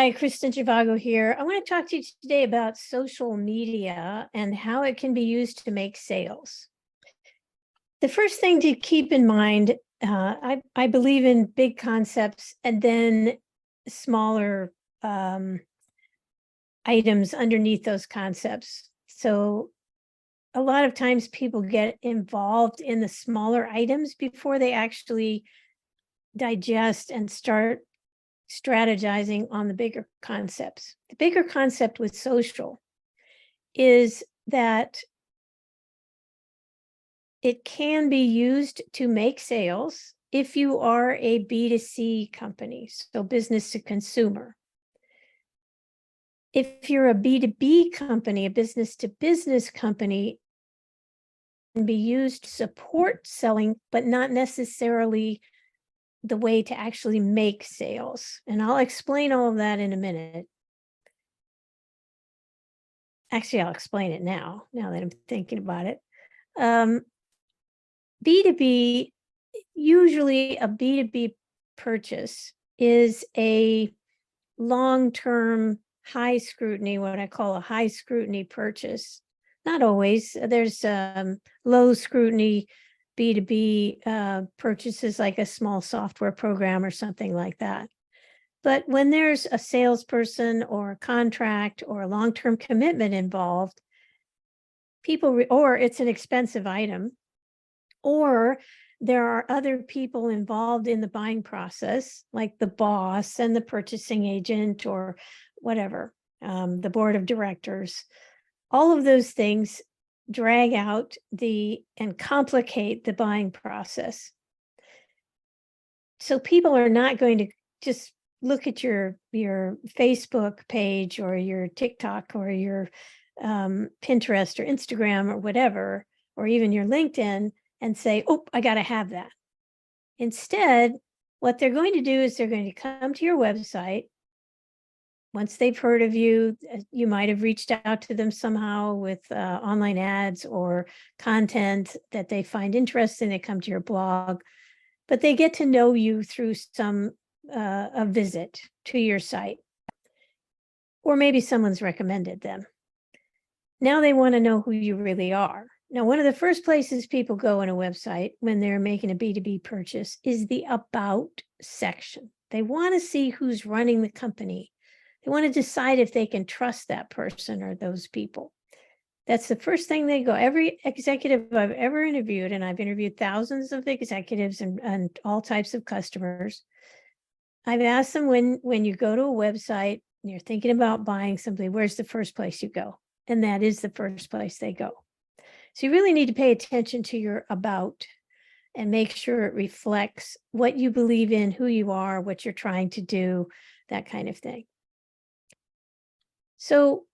Hi, Kristen Zhivago here. I want to talk to you today about social media and how it can be used to make sales. The first thing to keep in mind, I believe in big concepts and then smaller items underneath those concepts. So a lot of times people get involved in the smaller items before they actually digest and start strategizing on the bigger concepts. The bigger concept with social is that it can be used to make sales if you are a B2C company, so business to consumer. If you're a B2B company, a business to business company, it can be used to support selling, but not necessarily the way to actually make sales. And I'll explain all of that in a minute. Actually, I'll explain it now that I'm thinking about it. B2B, usually a B2B purchase is a long-term high scrutiny, what I call a high scrutiny purchase. Not always. There's low scrutiny B2B purchases like a small software program or something like that. But when there's a salesperson or a contract or a long-term commitment involved, or it's an expensive item, or there are other people involved in the buying process, like the boss and the purchasing agent or whatever, the board of directors. All of those things drag out and complicate the buying process. So people are not going to just look at your Facebook page or your TikTok or your Pinterest or Instagram or whatever, or even your LinkedIn and say, oh, I got to have that. Instead, what they're going to do is they're going to come to your website. Once they've heard of you, you might have reached out to them somehow with online ads or content that they find interesting. They come to your blog, but they get to know you through a visit to your site, or maybe someone's recommended them. Now they want to know who you really are. Now, one of the first places people go on a website when they're making a B2B purchase is the About section. They want to see who's running the company. They want to decide if they can trust that person or those people. That's the first thing they go. Every executive I've ever interviewed, and I've interviewed thousands of executives and all types of customers, I've asked them, when you go to a website and you're thinking about buying something, where's the first place you go? And that is the first place they go. So you really need to pay attention to your About and make sure it reflects what you believe in, who you are, what you're trying to do, that kind of thing. So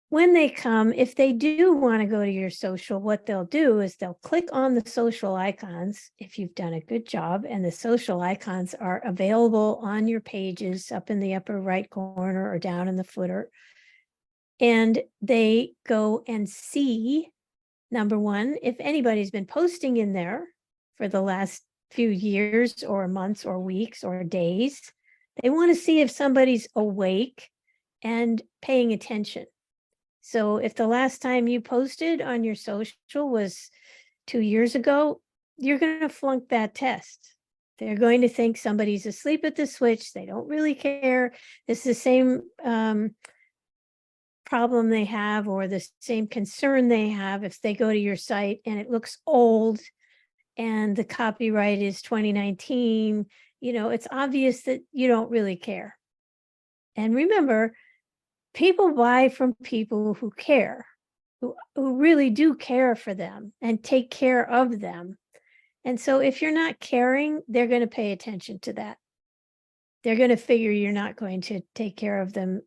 when they come, if they do want to go to your social, what they'll do is they'll click on the social icons if you've done a good job, and the social icons are available on your pages up in the upper right corner or down in the footer. And they go and see, number one, if anybody's been posting in there for the last few years or months or weeks or days. They want to see if somebody's awake and paying attention. So if the last time you posted on your social was 2 years ago, you're going to flunk that test. They're going to think somebody's asleep at the switch. They don't really care. It's the same problem they have, or the same concern they have if they go to your site and it looks old and the copyright is 2019. It's obvious that you don't really care. And remember, people buy from people who care, who really do care for them and take care of them. And so if you're not caring, they're going to pay attention to that. They're going to figure you're not going to take care of them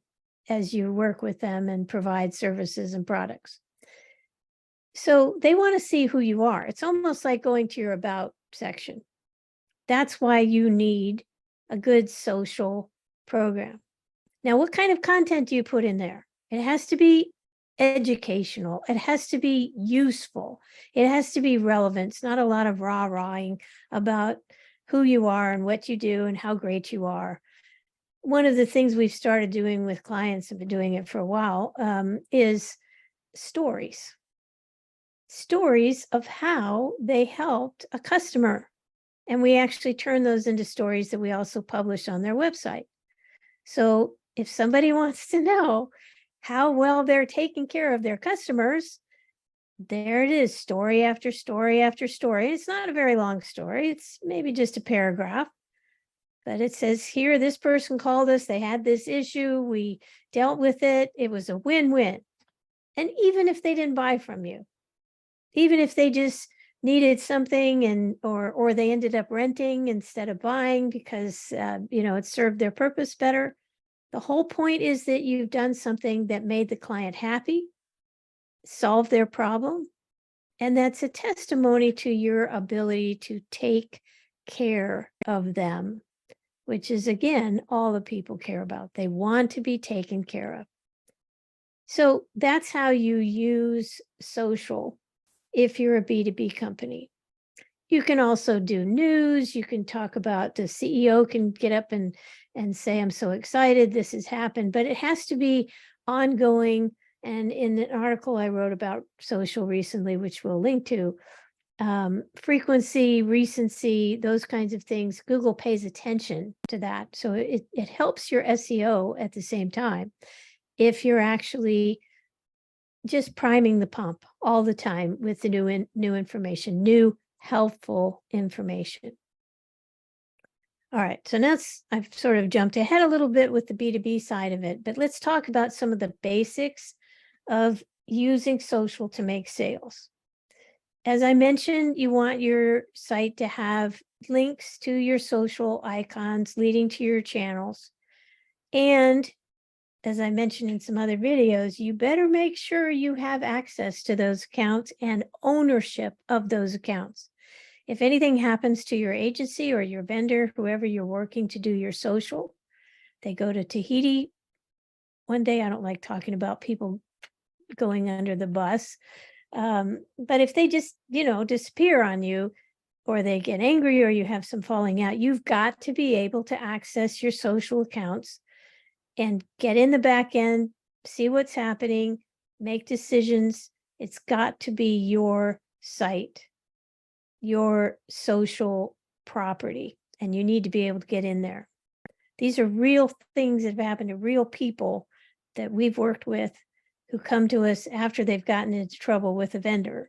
as you work with them and provide services and products. So they want to see who you are. It's almost like going to your About section. That's why you need a good social program. Now, what kind of content do you put in there? It has to be educational. It has to be useful. It has to be relevant. It's not a lot of rah-rahing about who you are and what you do and how great you are. one of the things we've started doing with clients, have been doing it for a while, is stories. Stories of how they helped a customer. And we actually turn those into stories that we also publish on their website. So if somebody wants to know how well they're taking care of their customers, there it is, story after story after story. It's not a very long story. It's maybe just a paragraph, but it says here, this person called us, they had this issue, we dealt with it, it was a win-win. And even if they didn't buy from you, even if they just needed something and or they ended up renting instead of buying because it served their purpose better, the whole point is that you've done something that made the client happy, solved their problem, and that's a testimony to your ability to take care of them, which is, again, all the people care about. They want to be taken care of. So that's how you use social if you're a B2B company. You can also do news. You can talk about, the CEO can get up and say, I'm so excited, this has happened, but it has to be ongoing. And in an article I wrote about social recently, which we'll link to, frequency, recency, those kinds of things, Google pays attention to that. So it helps your SEO at the same time if you're actually just priming the pump all the time with the new information, new helpful information. All right, so now I've sort of jumped ahead a little bit with the B2B side of it, but let's talk about some of the basics of using social to make sales. As I mentioned, you want your site to have links to your social icons leading to your channels. And as I mentioned in some other videos, you better make sure you have access to those accounts and ownership of those accounts. If anything happens to your agency or your vendor, whoever you're working to do your social, they go to Tahiti one day. I don't like talking about people going under the bus. But if they just, disappear on you, or they get angry, or you have some falling out, you've got to be able to access your social accounts and get in the back end, see what's happening, make decisions. It's got to be your site, your social property, and you need to be able to get in there. These are real things that have happened to real people that we've worked with, who come to us after they've gotten into trouble with a vendor.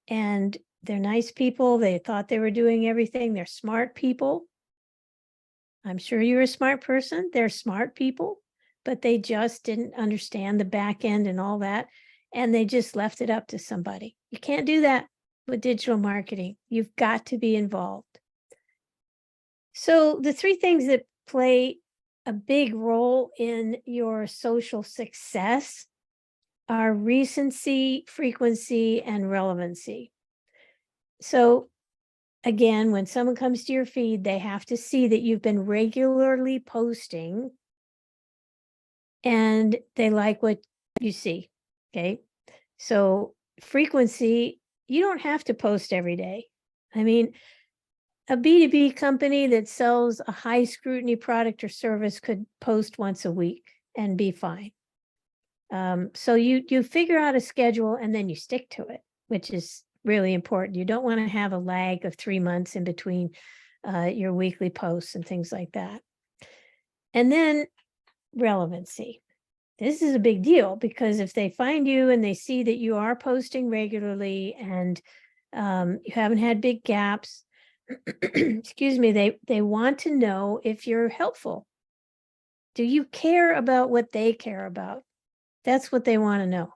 And they're nice people. They thought they were doing everything. They're smart people. I'm sure you're a smart person. They're smart people, but they just didn't understand the back end and all that. And they just left it up to somebody. You can't do that with digital marketing. You've got to be involved. So the three things that play a big role in your social success are recency, frequency, and relevancy. So again, when someone comes to your feed, they have to see that you've been regularly posting and they like what you see. Okay. So frequency, you don't have to post every day. I mean, a B2B company that sells a high scrutiny product or service could post once a week and be fine. So you figure out a schedule and then you stick to it, which is really important. You don't want to have a lag of 3 months in between your weekly posts and things like that. And then relevancy. This is a big deal, because if they find you and they see that you are posting regularly and you haven't had big gaps, excuse me, they want to know if you're helpful. Do you care about what they care about? That's what they want to know.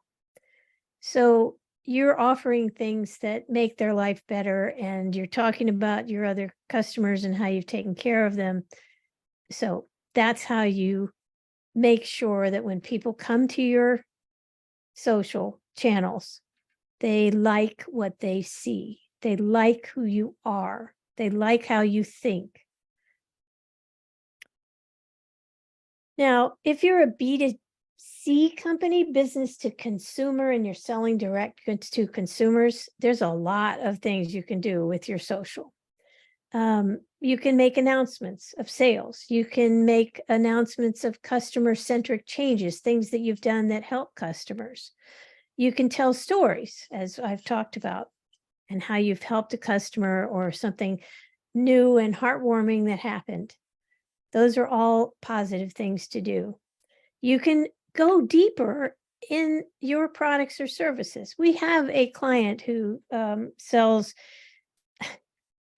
So you're offering things that make their life better, and you're talking about your other customers and how you've taken care of them. So that's how you make sure that when people come to your social channels, they like what they see. They like who you are. They like how you think. Now, if you're a B2C company, business to consumer, and you're selling direct to consumers, there's a lot of things you can do with your social. You can make announcements of sales. You can make announcements of customer-centric changes, things that you've done that help customers. You can tell stories, as I've talked about, and how you've helped a customer or something new and heartwarming that happened. Those are all positive things to do. You can go deeper in your products or services. We have a client who sells,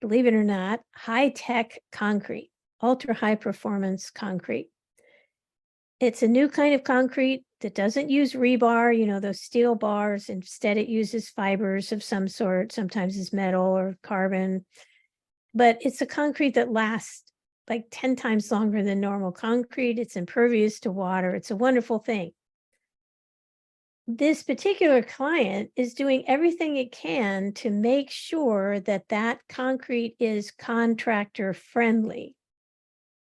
believe it or not, high-tech concrete, ultra high performance concrete. It's a new kind of concrete that doesn't use rebar, those steel bars. Instead, it uses fibers of some sort, sometimes it's metal or carbon. But it's a concrete that lasts like 10 times longer than normal concrete. It's impervious to water. It's a wonderful thing. This particular client is doing everything it can to make sure that that concrete is contractor friendly.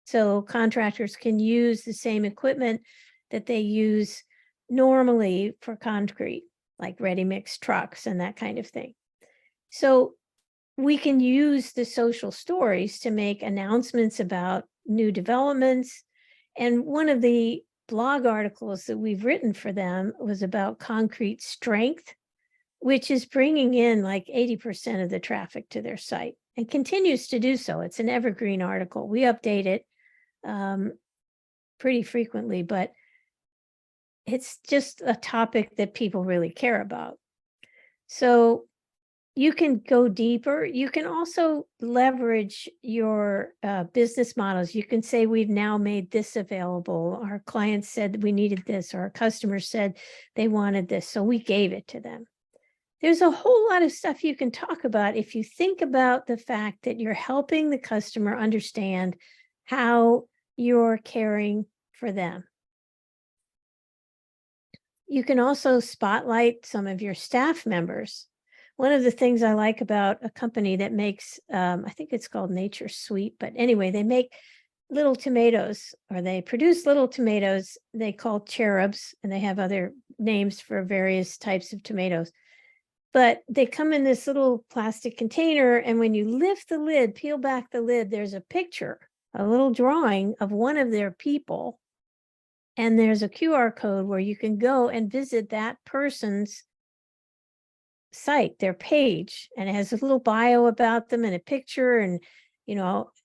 So contractors can use the same equipment that they use normally for concrete, like ready-mix trucks and that kind of thing. So we can use the social stories to make announcements about new developments. And one of the blog articles that we've written for them was about concrete strength, which is bringing in like 80% of the traffic to their site and continues to do so. It's an evergreen article. We update it pretty frequently, but it's just a topic that people really care about. So you can go deeper. You can also leverage your business models. You can say, we've now made this available. Our clients said that we needed this, or our customers said they wanted this, so we gave it to them. There's a whole lot of stuff you can talk about if you think about the fact that you're helping the customer understand how you're caring for them. You can also spotlight some of your staff members. One of the things I like about a company that makes, I think it's called Nature Sweet, but anyway, they make little tomatoes, or they produce little tomatoes they call cherubs, and they have other names for various types of tomatoes. But they come in this little plastic container, and when you lift the lid, peel back the lid, there's a picture, a little drawing of one of their people. And there's a QR code where you can go and visit that person's site, their page, and it has a little bio about them and a picture, and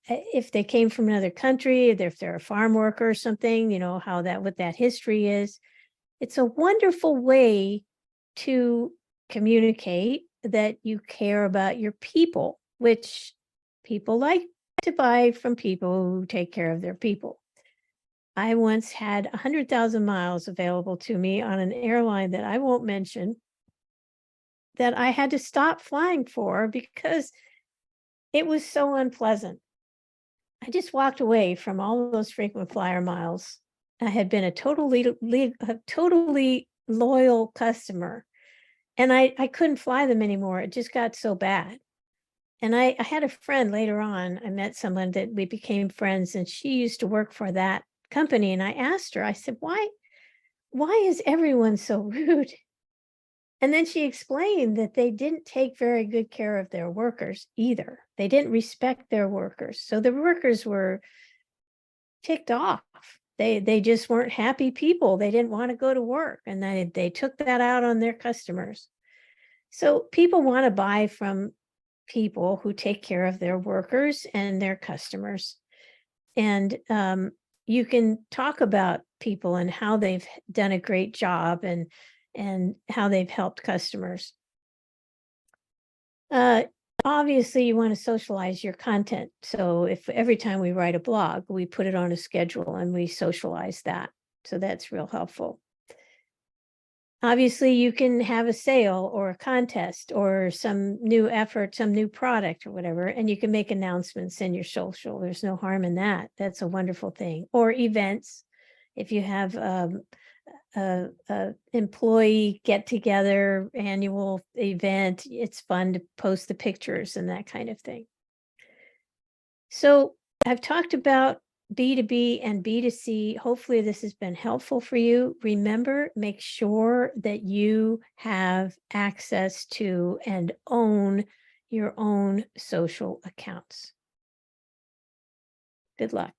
if they came from another country, if they're a farm worker or something, what that history is. It's a wonderful way to communicate that you care about your people, which people like to buy from people who take care of their people. I once had 100,000 miles available to me on an airline that I won't mention, that I had to stop flying for because it was so unpleasant. I just walked away from all of those frequent flyer miles. I had been a totally loyal customer, and I couldn't fly them anymore. It just got so bad. And I had a friend later on. I met someone that we became friends, and she used to work for that company. And I asked her, I said, why is everyone so rude? And then she explained that they didn't take very good care of their workers either. They didn't respect their workers. So the workers were ticked off. They just weren't happy people. They didn't want to go to work, and they took that out on their customers. So people want to buy from people who take care of their workers and their customers. And you can talk about people and how they've done a great job and how they've helped customers. Obviously, you want to socialize your content. So if every time we write a blog, we put it on a schedule and we socialize that. So that's real helpful. Obviously, you can have a sale or a contest or some new effort, some new product or whatever, and you can make announcements in your social. There's no harm in that. That's a wonderful thing. Or events. If you have a employee get together annual event, it's fun to post the pictures and that kind of thing. So I've talked about B2B and B2C. Hopefully this has been helpful for you. Remember, make sure that you have access to and own your own social accounts. Good luck.